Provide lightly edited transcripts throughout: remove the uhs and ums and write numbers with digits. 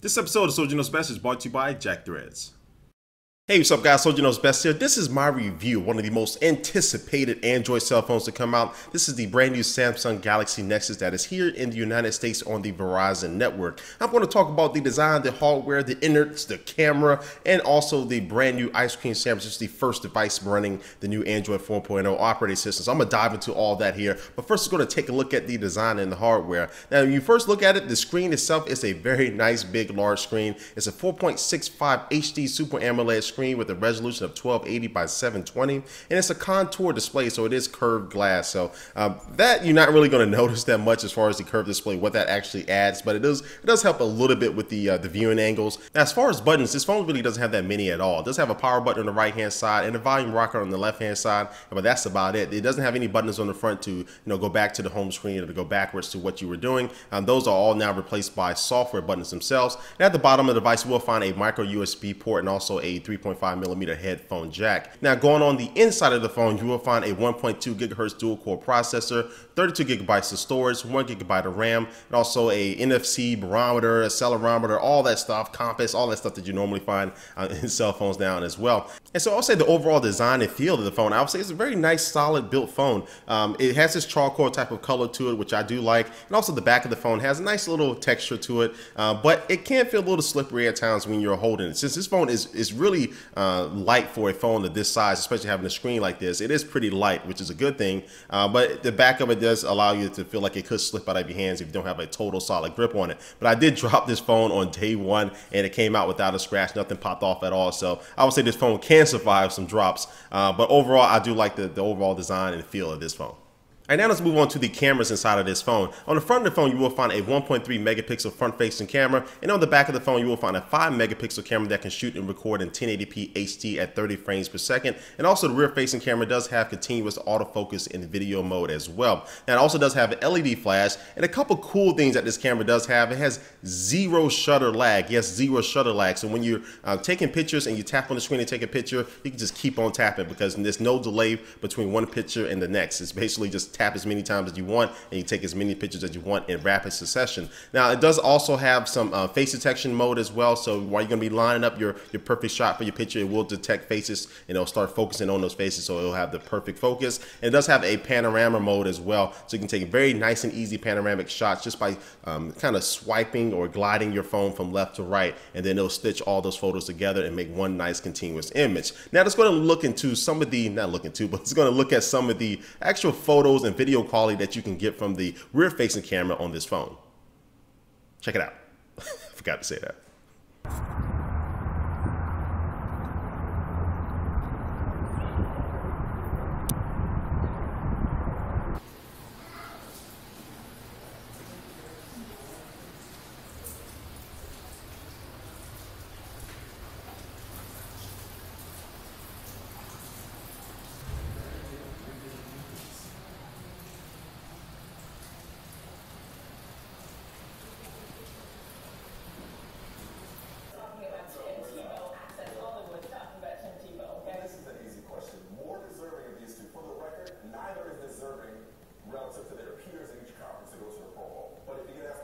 This episode of Soldier Knows Best is brought to you by Jack Threads. Hey, what's up guys, Soldier Knows Best here. This is my review of one of the most anticipated Android cell phones to come out. This is the brand new Samsung Galaxy Nexus that is here in the United States on the Verizon network. I'm going to talk about the design, the hardware, the innards, the camera, and also the brand new ice cream sandwich. It's the first device running the new Android 4.0 operating system. So I'm going to dive into all that here. But first, we're going to take a look at the design and the hardware. Now, when you first look at it, the screen itself is a very nice, big, large screen. It's a 4.65 HD Super AMOLED screen with a resolution of 1280 by 720, and it's a contour display, so it is curved glass. So that you're not really going to notice that much as far as the curved display, what that actually adds, but it does help a little bit with the viewing angles. Now, as far as buttons, this phone really doesn't have that many at all. It does have a power button on the right hand side and a volume rocker on the left hand side, but that's about it. It doesn't have any buttons on the front to go back to the home screen or to go backwards to what you were doing. Those are all now replaced by software buttons themselves. And at the bottom of the device, you will find a micro USB port and also a 3.5mm headphone jack. Now, going on the inside of the phone, you will find a 1.2 gigahertz dual core processor, 32 gigabytes of storage, 1 gigabyte of RAM, and also a NFC barometer, accelerometer, all that stuff, compass, all that stuff that you normally find in cell phones now as well. And so I'll say the overall design and feel of the phone, I would say it's a very nice, solid built phone. It has this charcoal type of color to it, which I do like. And also the back of the phone has a nice little texture to it, but it can feel a little slippery at times when you're holding it. Since this phone is really light for a phone of this size, especially having a screen like this, it is pretty light, which is a good thing. But the back of it does allow you to feel like it could slip out of your hands if you don't have a total solid grip on it. But I did drop this phone on day one and it came out without a scratch, nothing popped off at all. So I would say this phone can survive some drops. But overall, I do like the overall design and feel of this phone. All right, now let's move on to the cameras inside of this phone. On the front of the phone, you will find a 1.3 megapixel front-facing camera, and on the back of the phone, you will find a 5 megapixel camera that can shoot and record in 1080p HD at 30 frames per second. And also, the rear-facing camera does have continuous autofocus in video mode as well. Now, it also does have an LED flash, and a couple cool things that this camera does have. It has zero shutter lag. Yes, zero shutter lag. So when you're taking pictures and you tap on the screen and take a picture, you can just keep on tapping because there's no delay between one picture and the next. It's basically just tap as many times as you want and you take as many pictures as you want in rapid succession. Now, it does also have some face detection mode as well, so while you're going to be lining up your perfect shot for your picture, it will detect faces and it'll start focusing on those faces, so it'll have the perfect focus. And it does have a panorama mode as well, so you can take very nice and easy panoramic shots just by kind of swiping or gliding your phone from left to right, and then it'll stitch all those photos together and make one nice continuous image. Now, it's going to look into some of the, but it's going to look at some of the actual photos and video quality that you can get from the rear-facing camera on this phone. Check it out. Forgot to say that. Relative to their peers in each conference that goes to the Pro Bowl. But if you get asked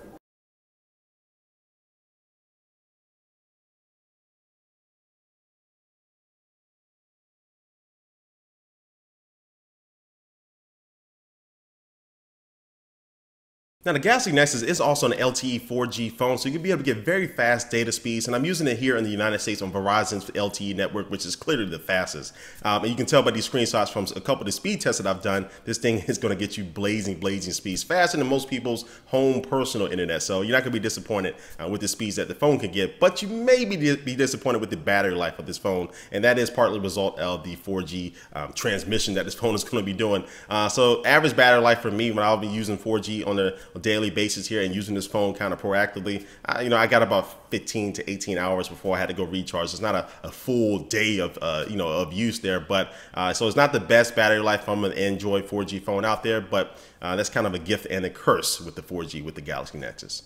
Now, the Galaxy Nexus is also an LTE 4G phone, so you'll be able to get very fast data speeds, and I'm using it here in the United States on Verizon's LTE network, which is clearly the fastest. And you can tell by these screenshots from a couple of the speed tests that I've done, this thing is going to get you blazing speeds, faster than most people's home personal internet, so you're not going to be disappointed with the speeds that the phone can get, but you may be disappointed with the battery life of this phone, and that is partly a result of the 4G transmission that this phone is going to be doing. So average battery life for me when I'll be using 4G on a daily basis here and using this phone kind of proactively, I got about 15 to 18 hours before I had to go recharge. It's not a full day of of use there, but so it's not the best battery life from an Android 4G phone out there, but that's kind of a gift and a curse with the 4G with the Galaxy Nexus.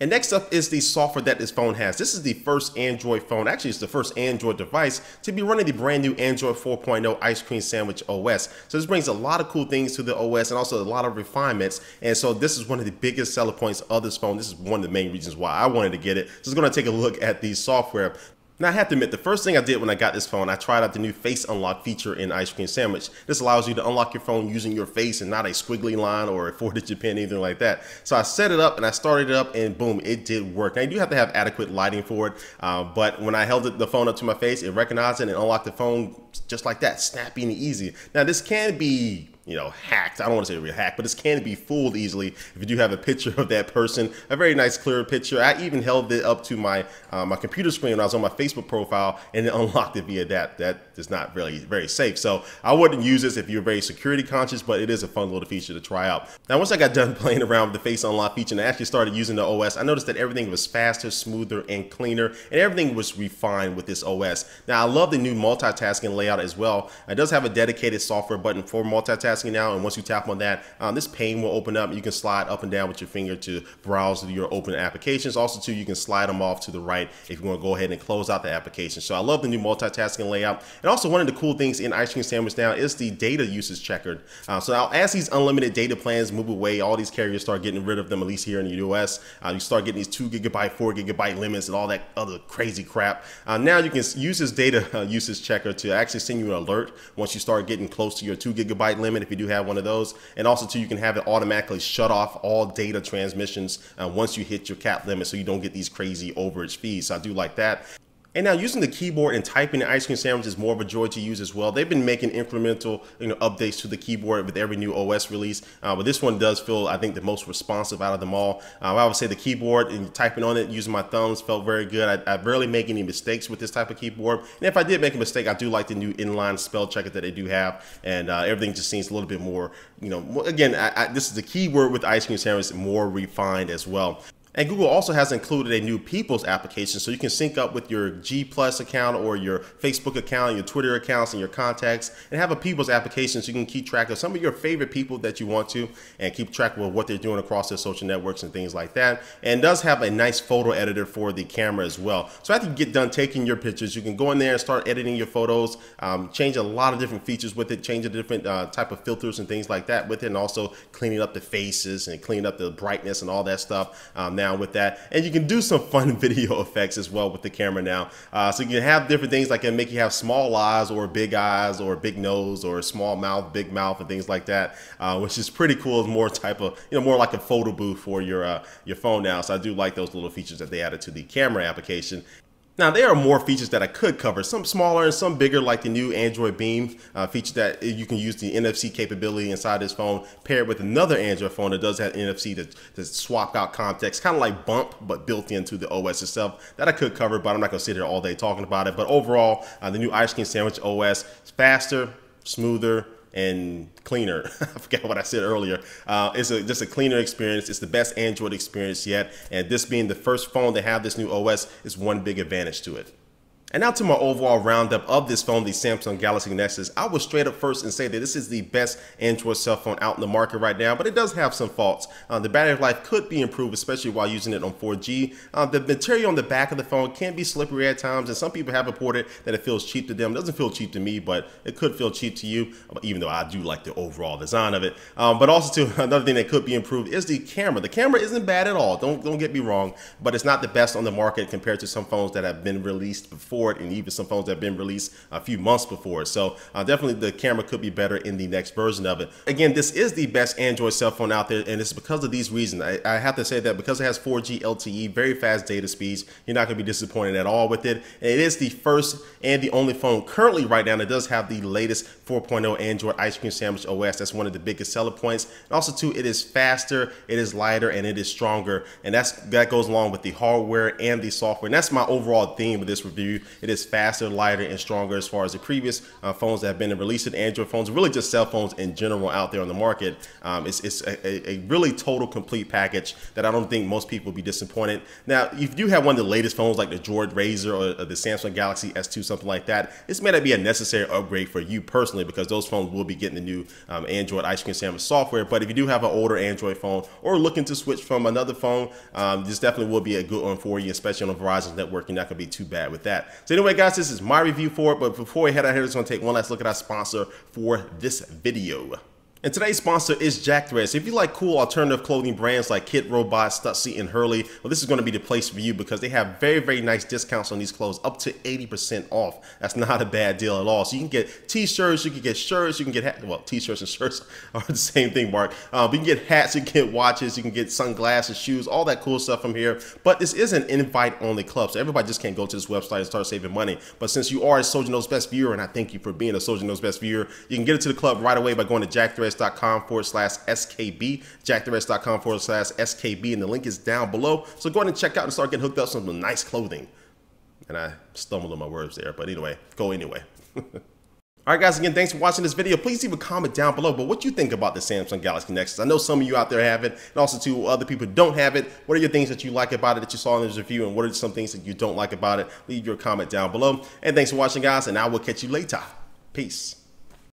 And next up is the software that this phone has. This is the first Android phone, actually it's the first Android device to be running the brand new Android 4.0 Ice Cream Sandwich OS. So this brings a lot of cool things to the OS and also a lot of refinements. And so this is one of the biggest selling points of this phone. This is one of the main reasons why I wanted to get it. So I'm going to take a look at the software. Now I have to admit, the first thing I did when I got this phone, I tried out the new face unlock feature in Ice Cream Sandwich. This allows you to unlock your phone using your face and not a squiggly line or a 4-digit pin, anything like that. So I set it up and I started it up and boom, it did work. Now you do have to have adequate lighting for it, but when I held the phone up to my face, it recognized it and unlocked the phone just like that, snappy and easy. Now this can be hacked. I don't want to say real hack, but this can be fooled easily if you do have a picture of that person, a very nice clear picture. I even held it up to my my computer screen when I was on my Facebook profile and it unlocked it via that. That is not really very safe. So I wouldn't use this if you're very security conscious, but it is a fun little feature to try out. Now, once I got done playing around with the face unlock feature and I actually started using the OS, I noticed that everything was faster, smoother, and cleaner, and everything was refined with this OS. Now, I love the new multitasking layout as well. It does have a dedicated software button for multitasking now, and once you tap on that, this pane will open up. You can slide up and down with your finger to browse your open applications. Also, too, you can slide them off to the right if you want to go ahead and close out the application. So I love the new multitasking layout. And also, one of the cool things in Ice Cream Sandwich now is the data usage checker. So now, as these unlimited data plans move away, all these carriers start getting rid of them, at least here in the US. You start getting these 2 GB, 4 GB limits and all that other crazy crap. Now you can use this data usage checker to actually send you an alert once you start getting close to your 2 GB limit, if you do have one of those. And also too, you can have it automatically shut off all data transmissions once you hit your cap limit, so you don't get these crazy overage fees. So I do like that. And now using the keyboard and typing in Ice Cream Sandwich is more of a joy to use as well. They've been making incremental updates to the keyboard with every new OS release. But this one does feel, I think, the most responsive out of them all. I would say the keyboard and typing on it using my thumbs felt very good. I rarely make any mistakes with this type of keyboard. And if I did make a mistake, I do like the new inline spell checker that they do have. And everything just seems a little bit more, again, this is the keyword with Ice Cream Sandwich, more refined as well. And Google also has included a new People's application, so you can sync up with your G+ account or your Facebook account, your Twitter accounts, and your contacts, and have a People's application so you can keep track of some of your favorite people that you want to, and keep track of what they're doing across their social networks and things like that. And it does have a nice photo editor for the camera as well. So after you get done taking your pictures, you can go in there and start editing your photos, change a lot of different features with it, change a different type of filters and things like that with it, and also cleaning up the faces and cleaning up the brightness and all that stuff. Now with that, and you can do some fun video effects as well with the camera now. So you can have different things like it make you have small eyes or big big nose or small mouth, big mouth, and things like that, which is pretty cool. It's more type of more like a photo booth for your phone now. So I do like those little features that they added to the camera application. Now, there are more features that I could cover, some smaller and some bigger, like the new Android Beam feature that you can use the NFC capability inside this phone, paired with another Android phone that does have NFC to swap out context, kind of like Bump, but built into the OS itself. That I could cover, but I'm not going to sit here all day talking about it. But overall, the new Ice Cream Sandwich OS is faster, smoother, and cleaner. I forgot what I said earlier. It's just a cleaner experience. It's the best Android experience yet. And this being the first phone to have this new OS is one big advantage to it. And now to my overall roundup of this phone, the Samsung Galaxy Nexus. I will straight up first and say that this is the best Android cell phone out in the market right now, but it does have some faults. The battery life could be improved, especially while using it on 4G. The material on the back of the phone can be slippery at times, and some people have reported that it feels cheap to them. It doesn't feel cheap to me, but it could feel cheap to you, even though I do like the overall design of it. But also, too, another thing that could be improved is the camera. The camera isn't bad at all. Don't get me wrong, but it's not the best on the market compared to some phones that have been released before, and even some phones that have been released a few months before. So definitely the camera could be better in the next version of it. Again, this is the best Android cell phone out there, and it's because of these reasons. I have to say that because it has 4G LTE, very fast data speeds, you're not going to be disappointed at all with it. And it is the first and the only phone currently right now that does have the latest 4.0 Android Ice Cream Sandwich OS. That's one of the biggest selling points. And also, too, it is faster, it is lighter, and it is stronger. And that goes along with the hardware and the software. And that's my overall theme of this review, It is faster, lighter, and stronger as far as the previous phones that have been released. Android phones, really just cell phones in general out there on the market. It's a really total complete package that I don't think most people will be disappointed. Now, if you have one of the latest phones like the Droid Razr or the Samsung Galaxy S2, something like that, this may not be a necessary upgrade for you personally, because those phones will be getting the new Android ice cream sandwich software. But if you do have an older Android phone or looking to switch from another phone, this definitely will be a good one for you, especially on the Verizon network. You're not going to be too bad with that. So anyway, guys, this is my review for it. But before we head out here, just going to take one last look at our sponsor for this video. And today's sponsor is Jack Threads. So if you like cool alternative clothing brands like Kid Robot, Stussy, and Hurley, well, this is going to be the place for you, because they have very, very nice discounts on these clothes, up to 80% off. That's not a bad deal at all. So you can get t-shirts, you can get shirts, you can get hats. Well, t-shirts and shirts are the same thing, Mark. But you can get hats, you can get watches, you can get sunglasses, shoes, all that cool stuff from here. But this is an invite-only club, so everybody just can't go to this website and start saving money. But since you are a Soldier Knows Best viewer, and I thank you for being a Soldier Knows Best viewer, you can get into the club right away by going to jackthreads.com/SKB, jackthreads.com/SKB, and the link is down below. So go ahead and check out and start getting hooked up with some nice clothing. And I stumbled on my words there, but anyway, go anyway. All right, guys, again, thanks for watching this video. Please leave a comment down below about what you think about the Samsung Galaxy Nexus. I know some of you out there have it, and also to other people who don't have it. What are your things that you like about it that you saw in this review, and what are some things that you don't like about it? Leave your comment down below. And thanks for watching, guys, and I will catch you later. Peace.